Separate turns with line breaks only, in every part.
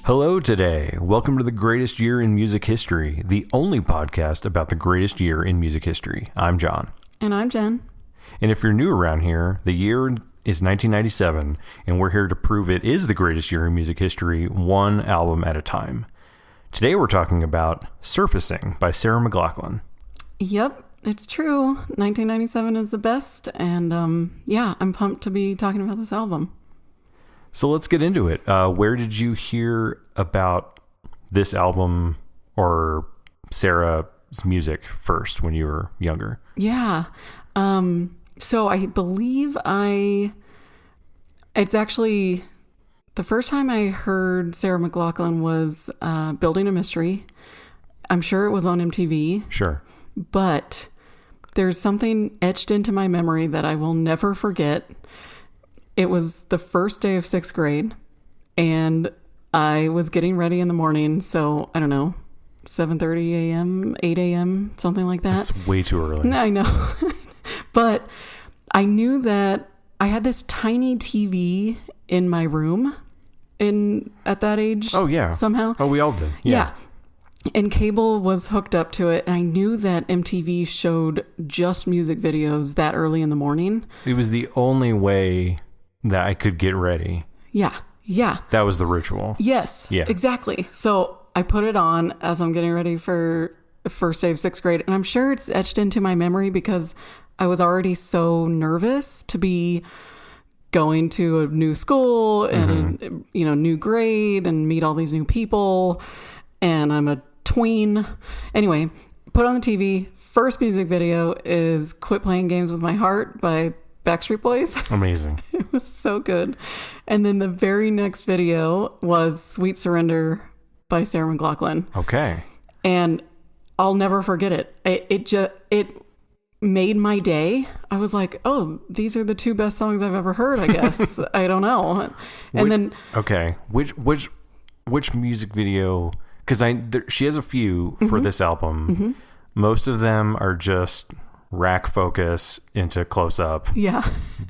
Hello today. Welcome to the greatest year in music history, the only podcast about the greatest year in music history. I'm John.
And I'm Jen.
And if you're new around here, the year is 1997, and we're here to prove it is the greatest year in music history, one album at a time. Today we're talking about Surfacing by Sarah McLachlan.
Yep, it's true. 1997 is the best, and I'm pumped to be talking about this album.
So let's get into it. Where did you hear about this album or Sarah's music first when you were younger?
Yeah. So I believe it's actually the first time I heard Sarah McLachlan was Building a Mystery. I'm sure it was on MTV.
Sure.
But there's something etched into my memory that I will never forget. It was the first day of sixth grade, and I was getting ready in the morning. So, I don't know, 7:30 a.m., 8 a.m., something like that.
That's way too early.
I know. But I knew that I had this tiny TV in my room at that age.
Oh, yeah.
Somehow.
Oh, we all did. Yeah.
And cable was hooked up to it. And I knew that MTV showed just music videos that early in the morning.
It was the only way that I could get ready.
Yeah.
That was the ritual.
Yes.
Yeah.
Exactly. So I put it on as I'm getting ready for the first day of sixth grade. And I'm sure it's etched into my memory because I was already so nervous to be going to a new school and a new grade and meet all these new people. And I'm a tween. Anyway, put on the TV. First music video is Quit Playing Games with My Heart by Backstreet Boys.
Amazing.
It was so good. And then the very next video was Sweet Surrender by Sarah McLachlan.
Okay.
And I'll never forget it. It made my day. I was like, oh, these are the two best songs I've ever heard, I guess. I don't know. And
which music video? Because she has a few for this album. Mm-hmm. Most of them are just rack focus into close up.
Yeah.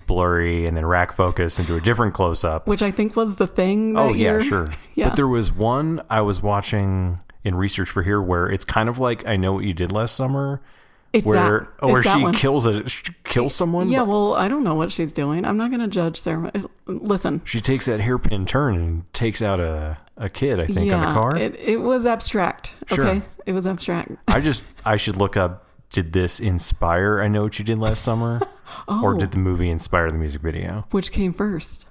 Blurry, and then rack focus into a different close up.
Which I think was the thing that year.
Yeah, sure.
Yeah.
But there was one I was watching in research for here where it's kind of like I Know What You Did Last Summer. Where she kills someone.
Yeah, well, I don't know what she's doing. I'm not going to judge Sarah. Listen.
She takes that hairpin turn and takes out a kid, I think, on the car.
It was abstract.
Sure.
Okay. It was abstract.
I should look up, did this inspire I Know What You Did Last Summer? Or did the movie inspire the music video?
Which came first?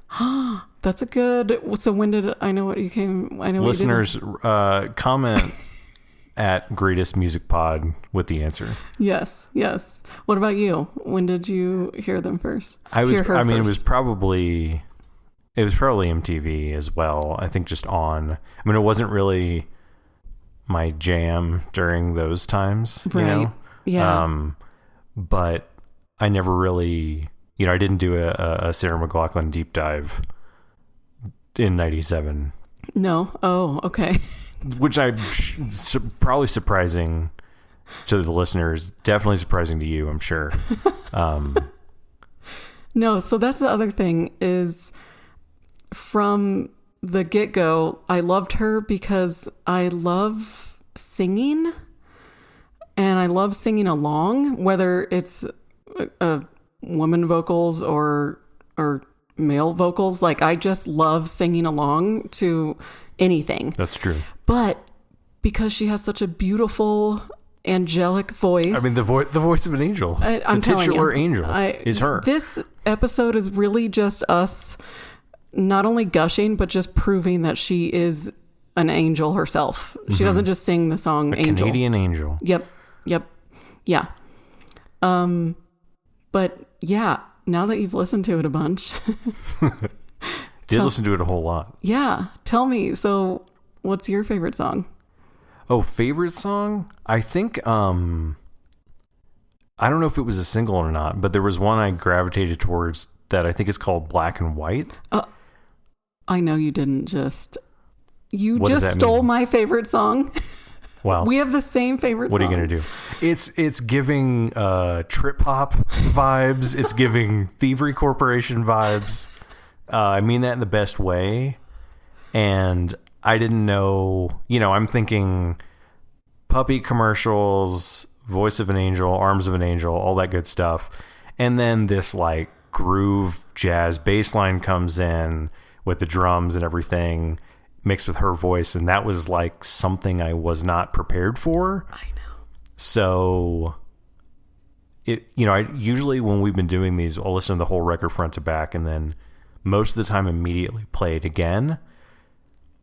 That's a good. So when did I Know What You Came? I know.
Listeners, comment at Greatest Music Pod with the answer.
Yes. What about you? When did you hear them first?
It was probably MTV as well. I think just on. I mean, it wasn't really my jam during those times,
right?
You know?
Yeah.
But I never really, I didn't do a Sarah McLachlan deep dive in 97.
No. Oh, okay.
Which probably surprising to the listeners, definitely surprising to you, I'm sure.
No, so that's the other thing is from the get-go, I loved her because I love singing and I love singing along, whether it's woman vocals or male vocals. Like I just love singing along to anything.
That's true.
But because she has such a beautiful angelic voice.
I mean, the voice of an angel. The titular angel is her.
This episode is really just us not only gushing, but just proving that she is an angel herself. She doesn't just sing the song Angel.
Canadian angel.
Yep. Yeah. But yeah, now that you've listened to it a bunch.
Did listen to it a whole lot.
Yeah. Tell me, so what's your favorite song?
Oh, favorite song? I think, I don't know if it was a single or not, but there was one I gravitated towards that I think is called Black and White.
I know you didn't just... You just stole my favorite song.
Well,
we have the same favorite song.
What are you going to do? It's giving trip hop vibes. It's giving Thievery Corporation vibes. I mean that in the best way. And I didn't know, I'm thinking puppy commercials, Voice of an Angel, Arms of an Angel, all that good stuff. And then this like groove jazz bass line comes in with the drums and everything mixed with her voice. And that was like something I was not prepared for.
I know.
So I usually when we've been doing these, I'll listen to the whole record front to back and then most of the time immediately play it again.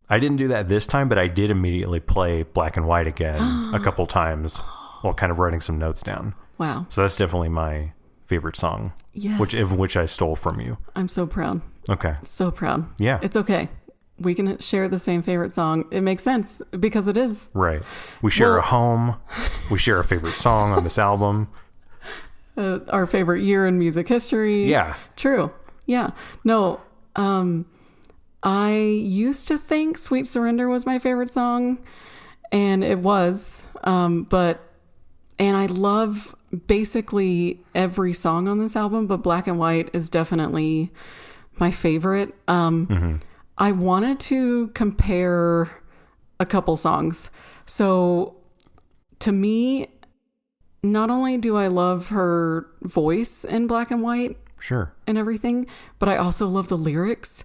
I didn't do that this time, but I did immediately play Black and White again a couple times while kind of writing some notes down.
Wow.
So that's definitely my favorite song,
yes.
which I stole from you.
I'm so proud.
Okay.
So proud.
Yeah.
It's okay. We can share the same favorite song. It makes sense because it is.
Right. We share a home. We share a favorite song on this album.
Our favorite year in music history.
Yeah.
True. Yeah. No, I used to think Sweet Surrender was my favorite song, and it was, and I love basically every song on this album, but Black and White is definitely my favorite. I wanted to compare a couple songs. So to me, not only do I love her voice in Black and White,
sure,
and everything, but I also love the lyrics.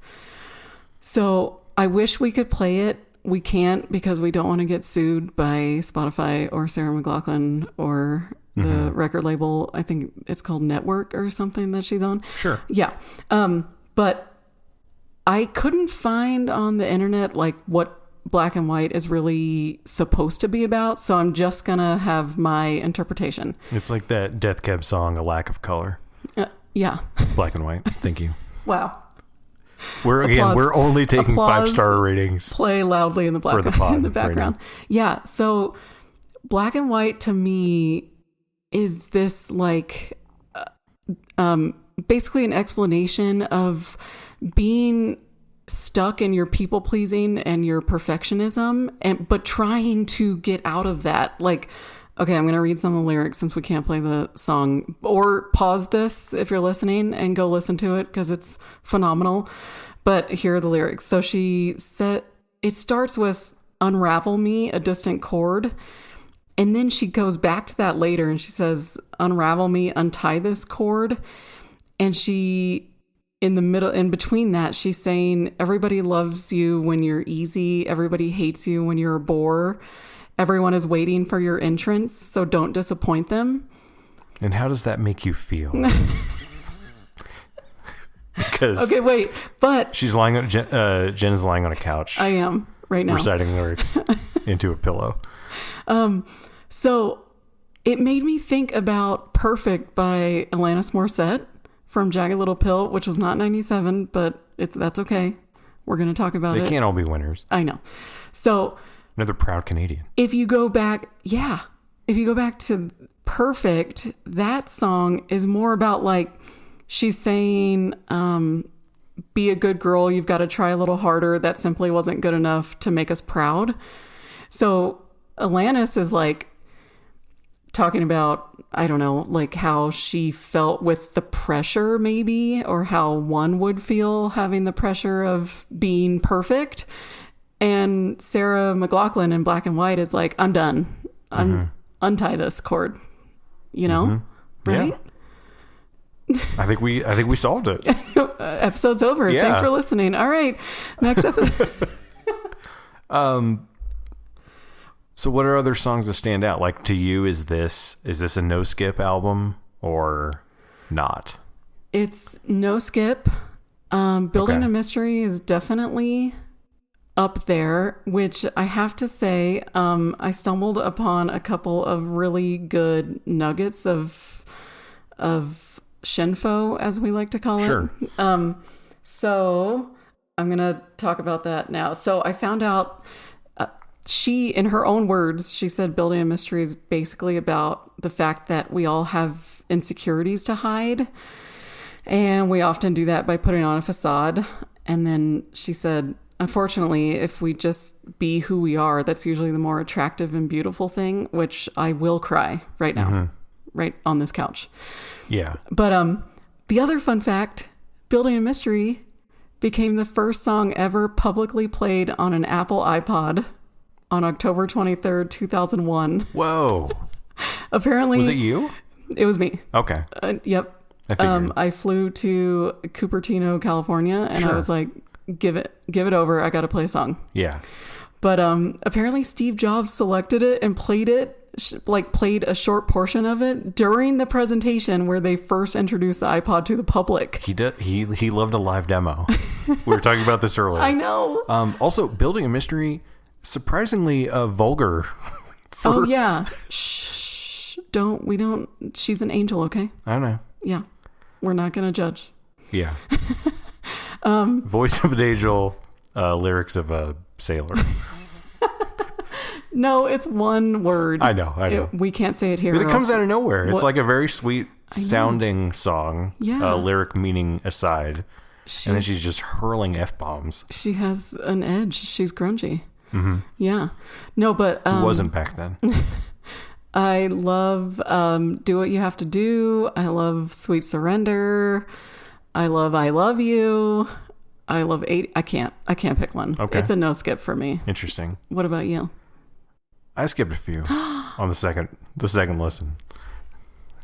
So I wish we could play it. We can't because we don't want to get sued by Spotify or Sarah McLachlan or the record label. I think it's called Network or something that she's on.
Sure.
Yeah. But I couldn't find on the internet like what Black and White is really supposed to be about. So I'm just going to have my interpretation.
It's like that Death Cab song, A Lack of Color.
Yeah.
Black and White. Thank you.
Wow.
We're only taking 5-star ratings.
Play loudly in the in the background. Right, yeah. So Black and White to me is this like basically an explanation of being stuck in your people pleasing and your perfectionism, but trying to get out of that. Like, okay, I'm going to read some of the lyrics since we can't play the song, or pause this if you're listening and go listen to it because it's phenomenal. But here are the lyrics. So she said, it starts with unravel me, a distant chord. And then she goes back to that later and she says, unravel me, untie this cord. And she, in the middle, in between that, she's saying, everybody loves you when you're easy. Everybody hates you when you're a bore. Everyone is waiting for your entrance, so don't disappoint them.
And how does that make you feel? Because
okay, wait, but
she's lying on Jen is lying on a couch.
I am right now
reciting lyrics into a pillow.
So it made me think about "Perfect" by Alanis Morissette from Jagged Little Pill, which was not 97, but that's okay. We're going to talk about it.
They can't all be winners.
I know. So
another proud Canadian.
If you go back to Perfect, that song is more about like, she's saying, be a good girl. You've got to try a little harder. That simply wasn't good enough to make us proud. So Alanis is like talking about, I don't know, like how she felt with the pressure maybe, or how one would feel having the pressure of being perfect. And Sarah McLachlan in Black and White is like, I'm done. Untie this cord, right?
Yeah. I think we solved it.
Episode's over.
Yeah.
Thanks for listening. All right. Next episode.
So what are other songs that stand out? Like to you, is this a no skip album or not?
It's no skip. Building a Mystery is definitely up there, which I have to say, I stumbled upon a couple of really good nuggets of shinfo, as we like to call it.
Sure.
So I'm going to talk about that now. So I found out she, in her own words, she said Building a Mystery is basically about the fact that we all have insecurities to hide. And we often do that by putting on a facade. And then she said, unfortunately, if we just be who we are, that's usually the more attractive and beautiful thing, which I will cry right now, right on this couch.
Yeah.
But the other fun fact, Building a Mystery became the first song ever publicly played on an Apple iPod on October 23rd, 2001.
Whoa.
Apparently...
Was it you?
It was me.
Okay.
Yep.
I figured.
I flew to Cupertino, California, and I was like, give it over. I got to play a song.
Yeah.
But apparently Steve Jobs selected it and played a short portion of it during the presentation where they first introduced the iPod to the public.
He loved a live demo. We were talking about this earlier.
I know.
Also, Building a Mystery, surprisingly vulgar.
Oh, yeah. Shh. She's an angel, okay?
I don't know.
Yeah. We're not going to judge.
Yeah. Voice of an angel, lyrics of a sailor.
No, it's one word.
I know.
We can't say it here.
But it comes out of nowhere. It's
What?
like a very sweet sounding song.
Yeah.
Lyric meaning aside. And then she's just hurling F-bombs.
She has an edge. She's grungy. Mm-hmm. Yeah. No, but...
Who wasn't back then?
I love Do What You Have to Do. I love Sweet Surrender. I Love You. I love 80. I can't pick one.
Okay.
It's a no skip for me.
Interesting.
What about you?
I skipped a few on the second listen.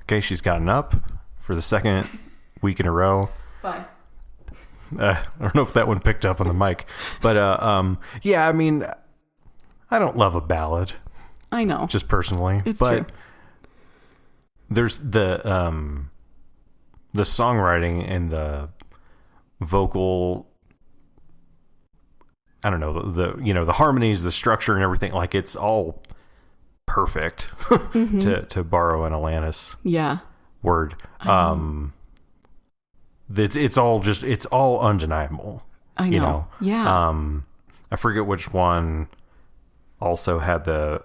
Okay, she's gotten up for the second week in a row.
Bye.
I don't know if that one picked up on the mic, but yeah, I mean, I don't love a ballad.
I know.
Just personally,
it's
but
true.
There's the songwriting and the vocal. I don't know, the harmonies, the structure and everything, like it's all perfect to borrow an Alanis word. It's all undeniable.
I know.
You know?
Yeah.
I forget which one also had the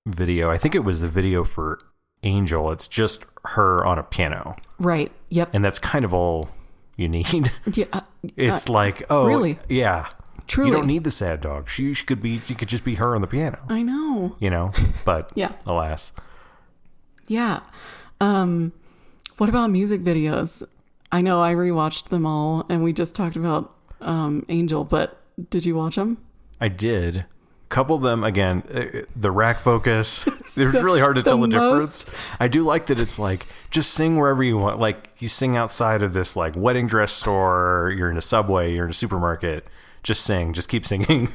video. I think it was the video for Angel. It's just her on a piano.
Right. Yep.
And that's kind of all you need.
Yeah.
It's like, oh,
really?
Yeah.
Truly.
You don't need the sad dog. She could just be her on the piano.
I know.
You know, but
yeah.
Alas.
Yeah. What about music videos? I know I rewatched them all, and we just talked about Angel, but did you watch them?
I did. Couple of them, again, the rack focus. It's really hard to tell the difference. I do like that it's like, just sing wherever you want. Like, you sing outside of this like wedding dress store, you're in a Subway, you're in a supermarket. Just sing. Just keep singing.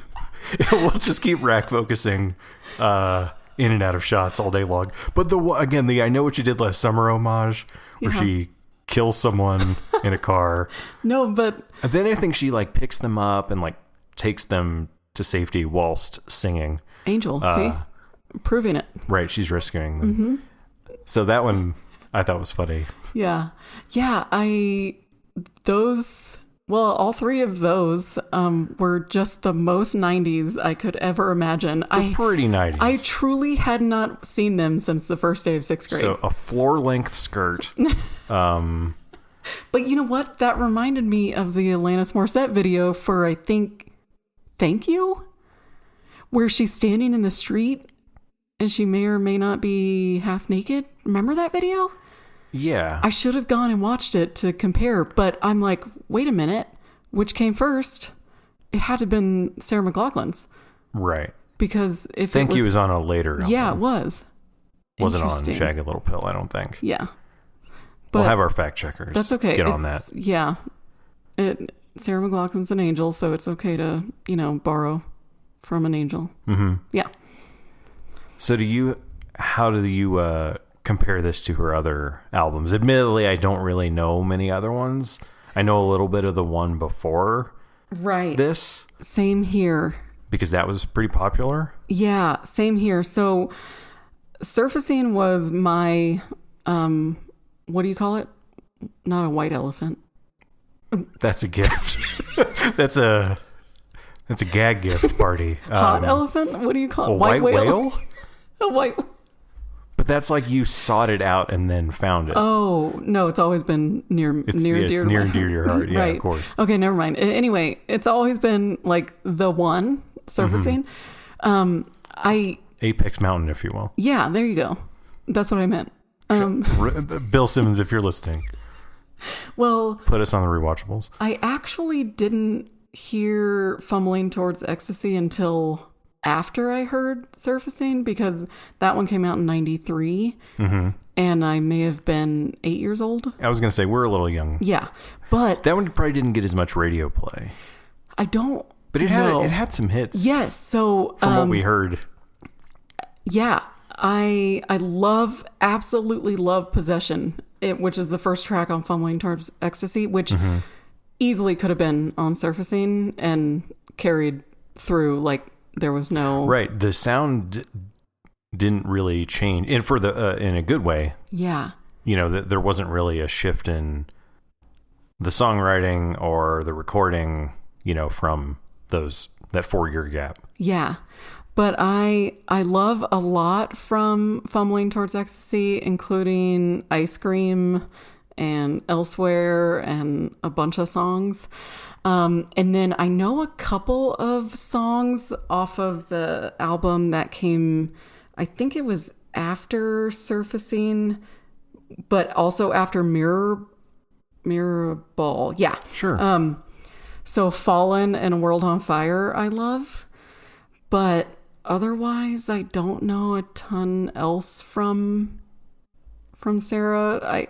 We'll just keep rack focusing in and out of shots all day long. But the I Know What You Did Last Summer homage, where she kills someone in a car.
No, but...
And then I think she like picks them up and like takes them to safety whilst singing. Angel,
see? Proving it.
Right, she's rescuing them. Mm-hmm. So that one I thought was funny.
Yeah. Yeah, all three of those were just the most 90s I could ever imagine.
They're pretty 90s.
I truly had not seen them since the first day of sixth grade.
So a floor-length skirt.
But you know what? That reminded me of the Alanis Morissette video for, I think, Thank You? Where she's standing in the street and she may or may not be half naked. Remember that video?
Yeah.
I should have gone and watched it to compare, but I'm like, wait a minute, which came first? It had to have been Sarah McLachlan's.
Right.
Because if
Thank You was on a later album.
Yeah, it was.
Wasn't on Jagged Little Pill, I don't think.
Yeah. But
we'll have our fact checkers.
That's okay.
Get on that.
Yeah. Sarah McLachlan's an angel, so it's okay to, borrow from an angel. Mm-hmm. Yeah.
So how do you compare this to her other albums? Admittedly, I don't really know many other ones. I know a little bit of the one before this.
Same here.
Because that was pretty popular?
Yeah, same here. So Surfacing was my, what do you call it? Not a white elephant.
That's a gift. That's a gag gift party.
Hot elephant? What do you call it?
A white whale?
A white.
But that's like you sought it out and then found it.
Oh, no, it's always been near and dear to
your heart. Yeah,
right.
Of course.
Okay, never mind. Anyway, it's always been like the one, Surfacing. Mm-hmm.
Apex Mountain, if you will.
Yeah, there you go. That's what I meant.
Bill Simmons, if you're listening.
Well,
Put us on the rewatchables.
I actually didn't hear Fumbling Towards Ecstasy until after I heard Surfacing, because that one came out in 93. Mm-hmm. And I may have been 8 years old.
I was going to say, we're a little young.
Yeah. But
that one probably didn't get as much radio play.
I don't
But it had some hits.
Yes. So
from what we heard.
Yeah. I absolutely love Possession, which is the first track on Fumbling Towards Ecstasy, which easily could have been on Surfacing and carried through. Like, there was no...
Right. The sound didn't really change. And for the in a good way.
Yeah.
You know, there wasn't really a shift in the songwriting or the recording, you know, from that 4-year gap.
Yeah. But I love a lot from Fumbling Towards Ecstasy, including Ice Cream and Elsewhere and a bunch of songs. And then I know a couple of songs off of the album that came, I think it was after Surfacing, but also after Mirror Ball. Yeah.
Sure.
So Fallen and A World on Fire I love. But otherwise, I don't know a ton else from Sarah.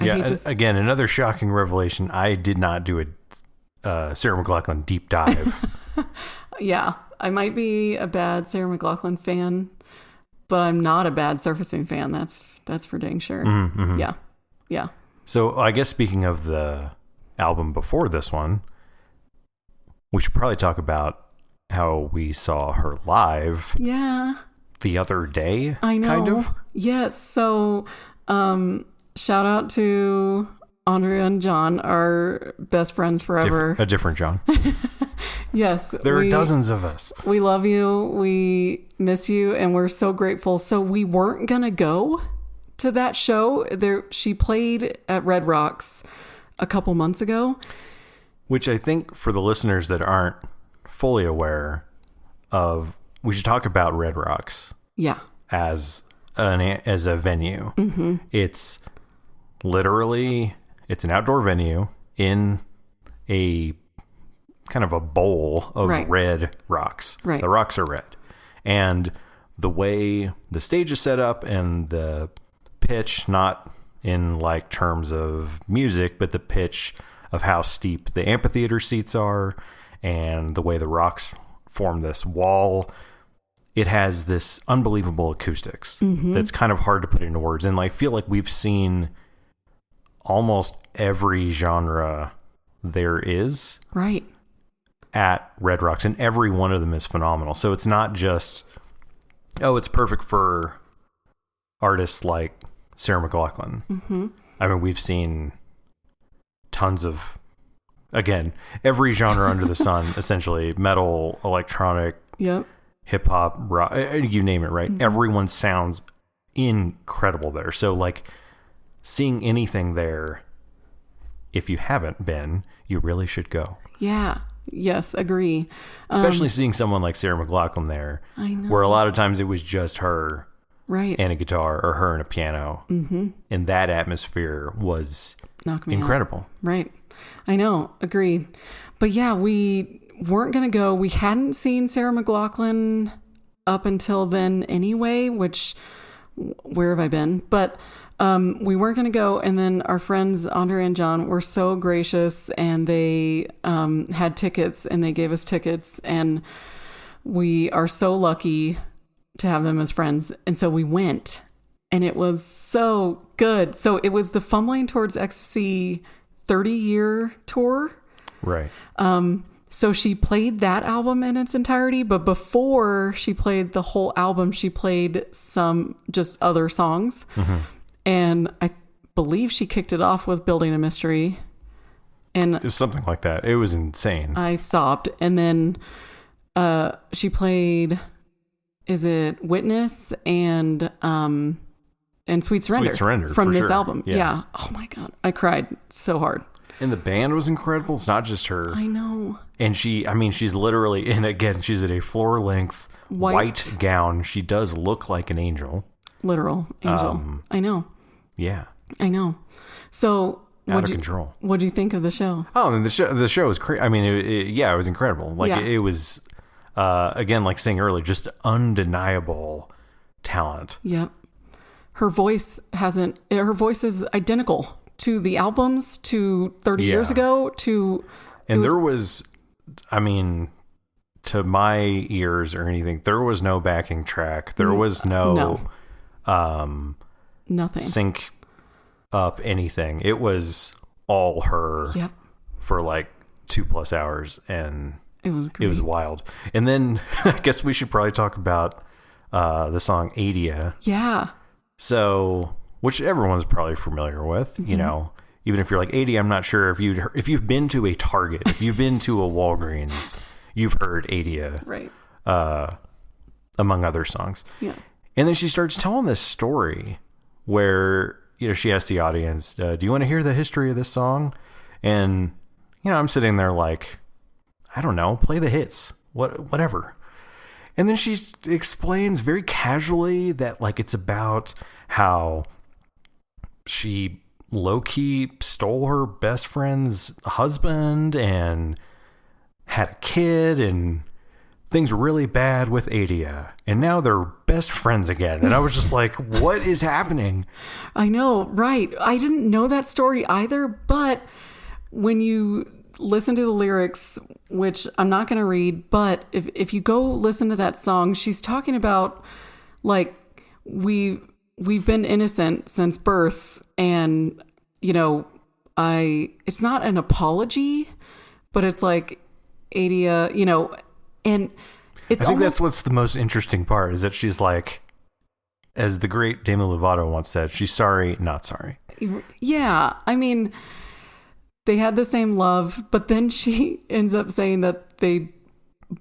Again, another shocking revelation. I did not do a Sarah McLachlan deep dive.
Yeah, I might be a bad Sarah McLachlan fan, but I'm not a bad Surfacing fan. That's for dang sure. Mm-hmm. Yeah.
So I guess speaking of the album before this one, we should probably talk about how we saw her live.
Yeah.
The other day.
I know.
Kind of.
Yes. So, shout out to Andrea and John, our best friends forever.
A different John.
Yes.
There are dozens of us.
We love you. We miss you. And we're so grateful. So we weren't going to go to that show. She played at Red Rocks a couple months ago.
Which I think for the listeners that aren't fully aware of, we should talk about Red Rocks.
Yeah.
As a venue. Mm-hmm. It's an outdoor venue in a kind of a bowl of red rocks.
Right.
The rocks are red. And the way the stage is set up and the pitch, not in like terms of music, but the pitch of how steep the amphitheater seats are and the way the rocks form this wall, it has this unbelievable acoustics that's kind of hard to put into words. And I feel like we've seen almost every genre there is at Red Rocks, and every one of them is phenomenal. So it's not just, it's perfect for artists like Sarah McLachlan. Mm-hmm. I mean, we've seen tons of, again, every genre under the sun, essentially metal, electronic, hip hop, rock, you name it, right? Mm-hmm. Everyone sounds incredible there. So like seeing anything there, if you haven't been, you really should go.
Yeah. Yes. Agree.
Especially seeing someone like Sarah McLachlan there,
I know.
where a lot of times it was just her
and
a guitar or her and a piano. Mm-hmm. And that atmosphere was incredible.
Out. Right. I know. Agreed. But yeah, we weren't going to go. We hadn't seen Sarah McLachlan up until then anyway, which, where have I been? But we weren't going to go. And then our friends, Andrea and John, were so gracious, and they had tickets, and they gave us tickets. And we are so lucky to have them as friends. And so we went, and it was so good. So it was the Fumbling Towards Ecstasy 30-year tour.
Right.
So she played that album in its entirety, but before she played the whole album, she played some just other songs. Mm-hmm. And I believe she kicked it off with Building a Mystery. And it
was something like that. It was insane.
I sobbed. And then she played, is it Witness and Sweet Surrender.
Sweet Surrender
from this
sure.
album. Yeah. Oh my God. I cried so hard.
And the band was incredible. It's not just her.
I know.
And she's literally, and again, she's at a floor-length white gown. She does look like an angel.
Literal angel. I know.
Yeah.
I know. So
Out of control.
What'd you think of the show?
Oh, and the show was crazy. I mean, it was incredible. Like it was, again, like saying earlier, just undeniable talent.
Yep. Her voice is identical to the albums, to 30 years ago,
there was, I mean, to my ears or anything, there was no backing track. There was no.
Nothing.
Sync up anything. It was all her for like 2+ hours, and
it was great.
It was wild. And then I guess we should probably talk about the song Adia.
Yeah.
So, which everyone's probably familiar with, you know, even if you're like 80, I'm not sure if you've been to a Target, if you've been to a Walgreens, you've heard Adia,
right?
Among other songs.
Yeah.
And then she starts telling this story where, you know, she asks the audience, do you want to hear the history of this song? And, you know, I'm sitting there like, I don't know, play the hits, whatever. And then she explains very casually that, like, it's about how she low-key stole her best friend's husband and had a kid, and things were really bad with Adia. And now they're best friends again. And I was just like, what is happening?
I know, right. I didn't know that story either, but when you listen to the lyrics, which I'm not going to read, but if you go listen to that song, she's talking about, like, we've been innocent since birth, and, you know, it's not an apology, but it's like, Adia, you know, and it's
I think that's what's the most interesting part, is that she's like, as the great Demi Lovato once said, she's sorry, not sorry.
Yeah. I mean, they had the same love, but then she ends up saying that they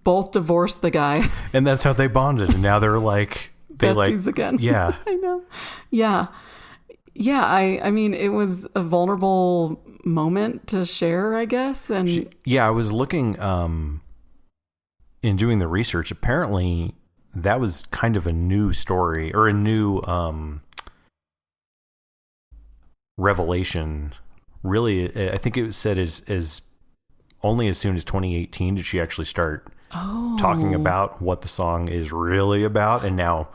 both divorced the guy.
And that's how they bonded. And now they're like,
besties again.
Yeah.
I know. Yeah. Yeah. I mean, it was a vulnerable moment to share, I guess. And
I was looking, in doing the research, apparently that was kind of a new story, or a new, revelation. Really, I think it was said as only as soon as 2018 did she actually start talking about what the song is really about. And now,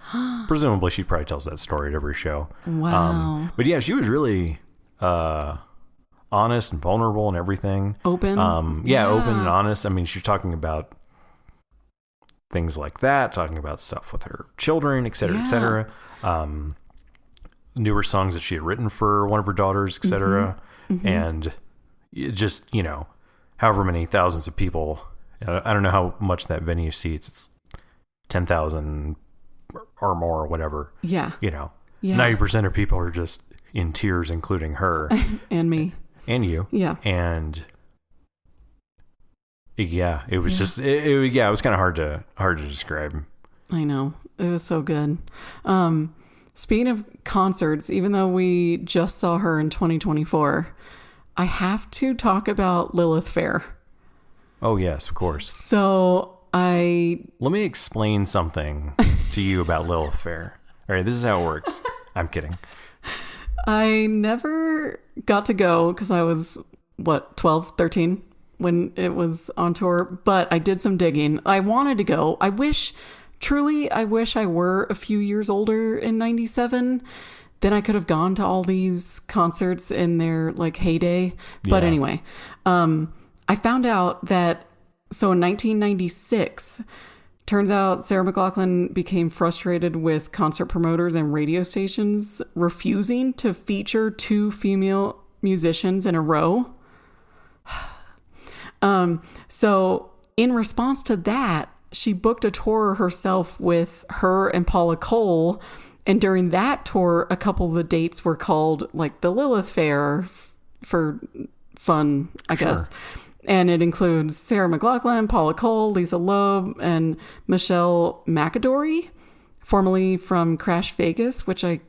presumably, she probably tells that story at every show.
Wow.
But yeah, she was really honest and vulnerable and everything.
Open.
Open and honest. I mean, she's talking about things like that, talking about stuff with her children, et cetera, et cetera. Newer songs that she had written for one of her daughters, et cetera. And just, you know, however many thousands of people, I don't know how much that venue seats. It's 10,000 or more or whatever.
Yeah.
You know, 90% of people are just in tears, including her.
And me.
And you.
Yeah. And
it was just, it was kind of hard to describe.
I know. It was so good. Speaking of concerts, even though we just saw her in 2024, I have to talk about Lilith Fair.
Oh, yes, of course.
So
let me explain something to you about Lilith Fair. All right, this is how it works. I'm kidding.
I never got to go because I was, 12, 13 when it was on tour, but I did some digging. I wanted to go. I wish I were a few years older in 97. Then I could have gone to all these concerts in their like heyday. But anyway, I found out that, so in 1996, turns out Sarah McLachlan became frustrated with concert promoters and radio stations refusing to feature 2 female musicians in a row. So in response to that, she booked a tour herself with her and Paula Cole. And during that tour, a couple of the dates were called like the Lilith Fair for fun, I guess. And it includes Sarah McLachlan, Paula Cole, Lisa Loeb, and Michelle McAdory, formerly from Crash Vegas, which it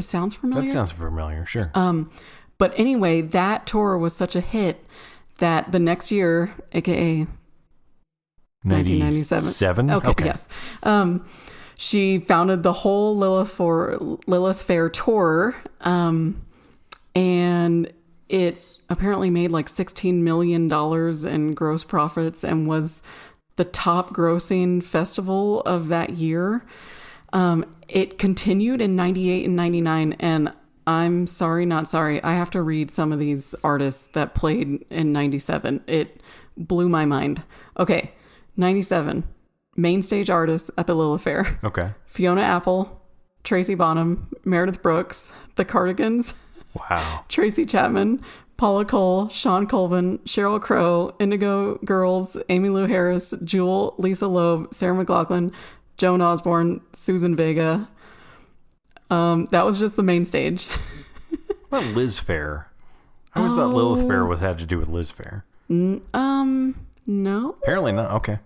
sounds familiar.
That sounds familiar, sure.
But anyway, that tour was such a hit that the next year, aka 1997. Okay. Yes. She founded the whole Lilith Fair tour. And it apparently made like $16 million in gross profits and was the top grossing festival of that year. It continued in 98 and 99, and I'm sorry, not sorry. I have to read some of these artists that played in 97. It blew my mind. Okay, 97, main stage artists at the Lilith Fair.
Okay.
Fiona Apple, Tracy Bonham, Meredith Brooks, The Cardigans,
Wow.
Tracy Chapman, Paula Cole, Sean Colvin, Sheryl Crow, Indigo Girls, Amy Lou Harris, Jewel, Lisa Loeb, Sarah McLachlan, Joan Osborne, Susan Vega. That was just the main stage.
What about Liz Fair? I always thought Lilith Fair had to do with Liz Fair.
No.
Apparently not. Okay.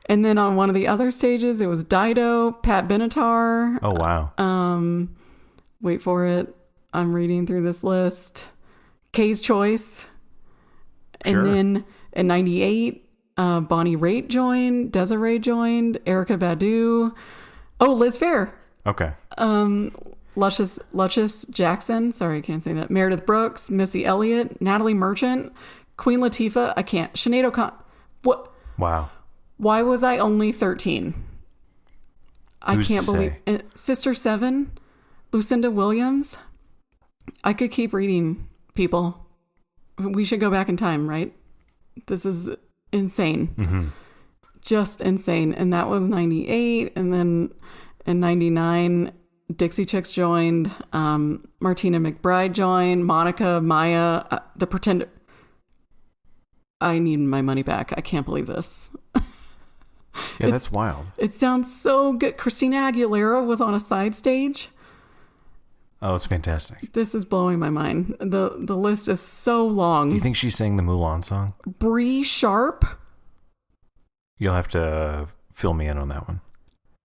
And then on one of the other stages, it was Dido, Pat Benatar.
Oh, wow.
Wait for it. I'm reading through this list. Kay's Choice.
Sure.
And then in 98, Bonnie Raitt joined, Desiree joined, Erykah Badu. Oh, Liz Fair.
Okay.
Luscious Jackson. Sorry, I can't say that. Meredith Brooks, Missy Elliott, Natalie Merchant, Queen Latifah. I can't. Sinead O'Connor. What?
Wow.
Why was I only 13? I
Who's
can't
to
believe. Sister Seven, Lucinda Williams. I could keep reading, people. We should go back in time, right? This is insane.
Mm-hmm.
Just insane. And that was 98. And then in 99, Dixie Chicks joined. Martina McBride joined. Monica, Maya, The Pretender. I need my money back. I can't believe this.
Yeah, that's wild.
It sounds so good. Christina Aguilera was on a side stage.
Oh, it's fantastic.
This is blowing my mind. The list is so long.
Do you think she sang the Mulan song?
Bree Sharp.
You'll have to fill me in on that one.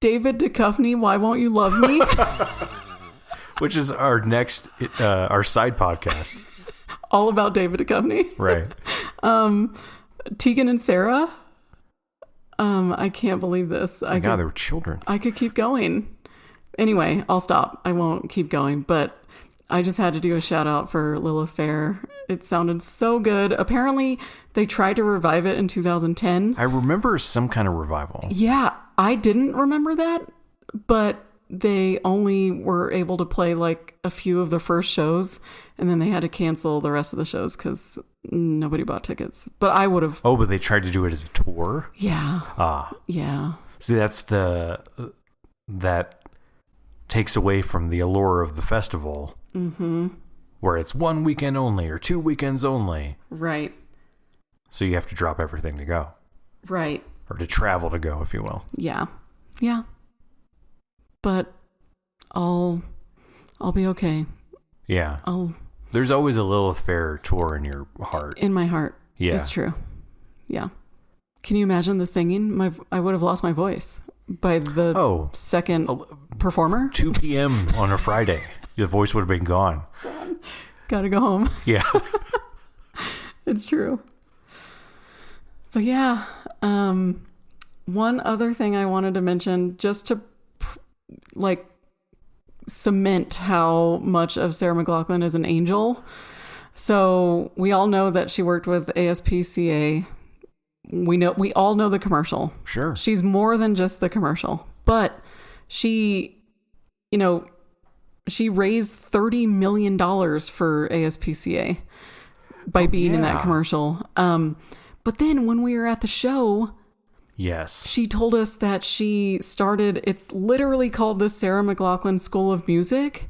David Duchovny, Why Won't You Love Me?
Which is our next, our side podcast.
All about David Duchovny.
Right.
Tegan and Sarah. I can't believe this.
My God, they were children.
I could keep going. Anyway, I'll stop. I won't keep going, but I just had to do a shout out for Lilith Fair. It sounded so good. Apparently, they tried to revive it in 2010.
I remember some kind of revival.
Yeah, I didn't remember that, but they only were able to play like a few of the first shows, and then they had to cancel the rest of the shows because nobody bought tickets. But I would have.
Oh, but they tried to do it as a tour?
Yeah. Yeah.
See, that's that takes away from the allure of the festival.
Mm-hmm.
Where it's one weekend only or 2 weekends only.
Right.
So you have to drop everything to go.
Right.
Or to travel to go, if you will.
Yeah. Yeah. But I'll be okay.
Yeah. There's always a Lilith Fair tour in your heart.
In my heart.
Yeah.
It's true. Yeah. Can you imagine the singing? I would have lost my voice by the second performer.
2 p.m. on a Friday. Your voice would have been gone.
Gotta go home.
Yeah.
It's true. So yeah. One other thing I wanted to mention, just to cement how much of Sarah McLachlan is an angel. So we all know that she worked with ASPCA. We all know the commercial.
Sure.
She's more than just the commercial, but she raised $30 million for ASPCA by being in that commercial. But then when we were at the show,
yes,
she told us that she started, it's literally called the Sarah McLachlan School of Music,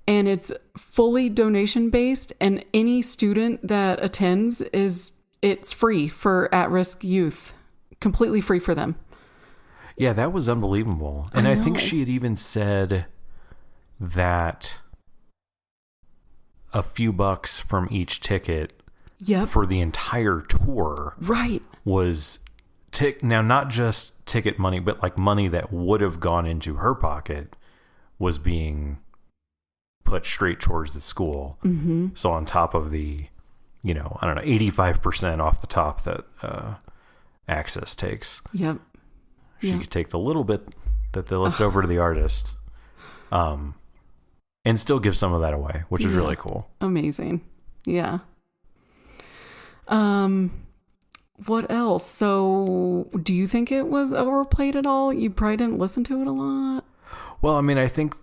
and it's fully donation based, and any student that attends it's free for at-risk youth, completely free for them.
Yeah, that was unbelievable. And I think she had even said that a few bucks from each ticket for the entire tour was now not just ticket money, but like money that would have gone into her pocket was being put straight towards the school. Mm-hmm. So on top of the 85% off the top that Access takes.
Yep.
She could take the little bit that they left over to the artist. and still give some of that away, which is really cool.
Amazing. Yeah. What else? So do you think it was overplayed at all? You probably didn't listen to it a lot.
Well, I mean, I think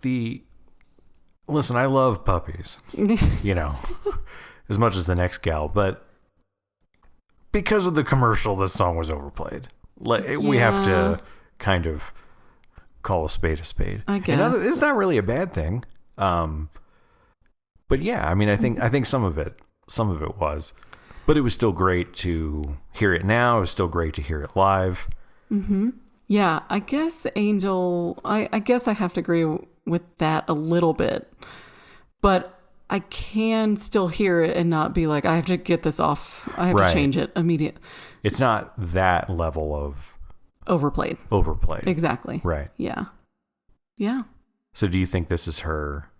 listen, I love puppies, as much as the next gal, but because of the commercial, this song was overplayed. We have to kind of call a spade.
I guess.
And it's not really a bad thing. But yeah, I mean, I think some of it was, but it was still great to hear it now. It was still great to hear it live.
Mm-hmm. Yeah, I guess Angel, I guess I have to agree with that a little bit, but I can still hear it and not be like, I have to get this off. I have to change it immediately.
It's not that level of
overplayed. Exactly.
Right.
Yeah. Yeah.
So do you think this is her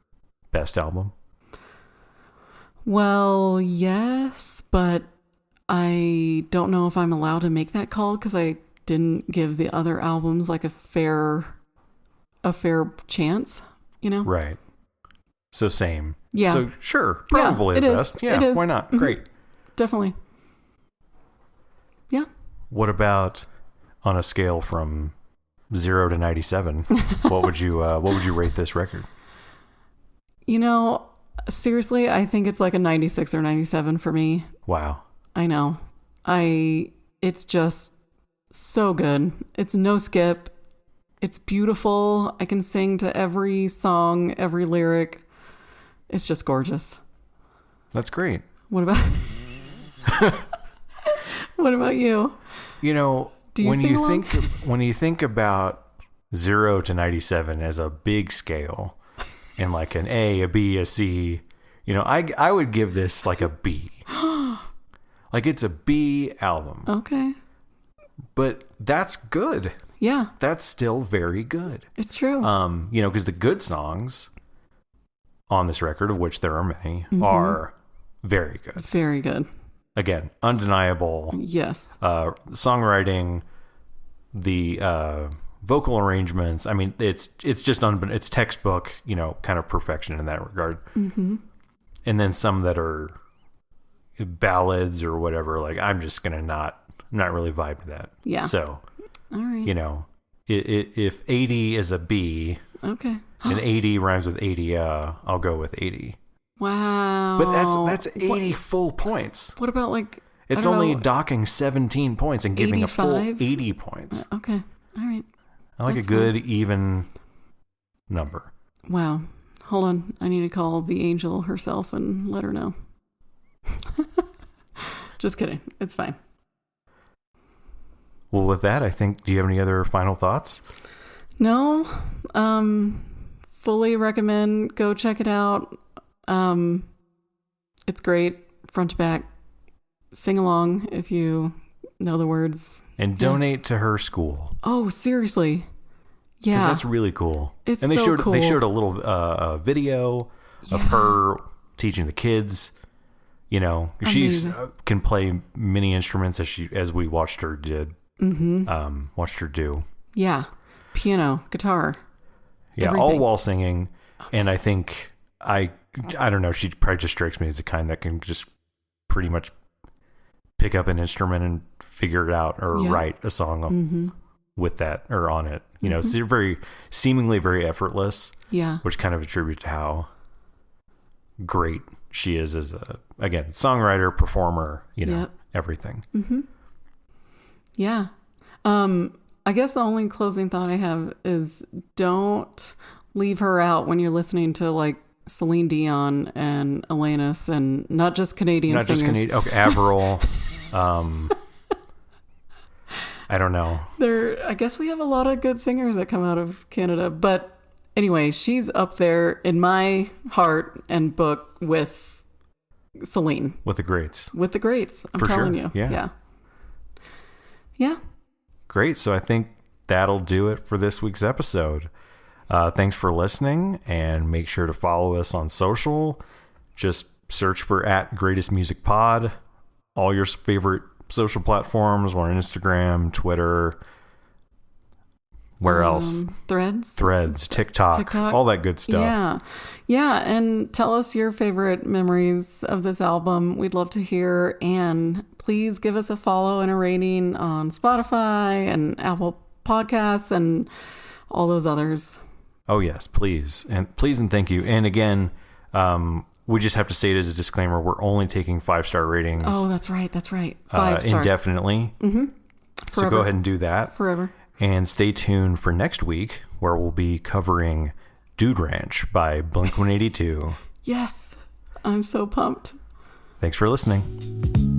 best album?
Well, yes, but I don't know if I'm allowed to make that call because I didn't give the other albums like a fair chance,
Right. So same.
Yeah.
So sure, probably the best. Yeah,
it is.
Why not?
Mm-hmm.
Great.
Definitely. Yeah.
What about on a scale from 0 to 97? what would you rate this record?
Seriously, I think it's like a 96 or 97 for me.
Wow.
I know. It's just so good. It's no skip. It's beautiful. I can sing to every song, every lyric. It's just gorgeous.
That's great.
What about you? Do you sing along?
When you think about 0 to 97 as a big scale and like an A, a B, a C, I would give this like a B. Like it's a B album.
Okay.
But that's good.
Yeah.
That's still very good.
It's true.
Because the good songs on this record, of which there are many, are very good.
Very good.
Again, undeniable.
Yes.
Songwriting, the vocal arrangements. I mean, it's just it's textbook, kind of perfection in that regard. Mm-hmm. And then some that are ballads or whatever. Like I'm just gonna not really vibe to that.
Yeah.
So,
all right.
If 80 is a B,
okay,
and 80 rhymes with 80, I'll go with 80.
Wow.
But that's 80 full points.
What about like...
It's only docking 17 points and giving 85? A full 80 points.
Okay. All right.
I like that's a good, even number.
Wow. Hold on. I need to call the angel herself and let her know. Just kidding. It's fine.
Well, with that, I think, do you have any other final thoughts?
No. Fully recommend. Go check it out. It's great, front to back. Sing along if you know the words.
And donate to her school.
Oh, seriously. Yeah.
Because that's really cool.
It's
and they
so cool.
They showed a little video of her teaching the kids. She's can play many instruments as we watched her do.
Yeah. Piano, guitar.
Yeah,
everything.
all while singing. And I think I don't know, she probably just strikes me as the kind that can just pretty much pick up an instrument and figure it out or write a song with that or on it. It's seemingly very effortless.
Yeah. Which
kind of attributes to how great she is as a, again, songwriter, performer, everything. Mm-hmm.
Yeah. I guess the only closing thought I have is don't leave her out when you're listening to like Celine Dion and Alanis and not just Canadian singers. Not just Canadian.
Okay, Avril. I don't know.
I guess we have a lot of good singers that come out of Canada. But anyway, she's up there in my heart and book with Celine.
With the greats.
With the greats. I'm telling you.
Yeah.
Yeah.
Great. So I think that'll do it for this week's episode. Thanks for listening, and make sure to follow us on social. Just search for @GreatestMusicPod. All your favorite social platforms. We're on Instagram, Twitter. Where else?
Threads,
TikTok, all that good stuff.
Yeah. And tell us your favorite memories of this album. We'd love to hear. And please give us a follow and a rating on Spotify and Apple Podcasts and all those others.
Oh, yes, please. And thank you. And again, we just have to say it as a disclaimer. We're only taking 5-star ratings.
Oh, that's right. 5 stars.
Indefinitely.
Mm-hmm.
So go ahead and do that.
Forever.
And stay tuned for next week, where we'll be covering Dude Ranch by Blink-182.
Yes. I'm so pumped.
Thanks for listening.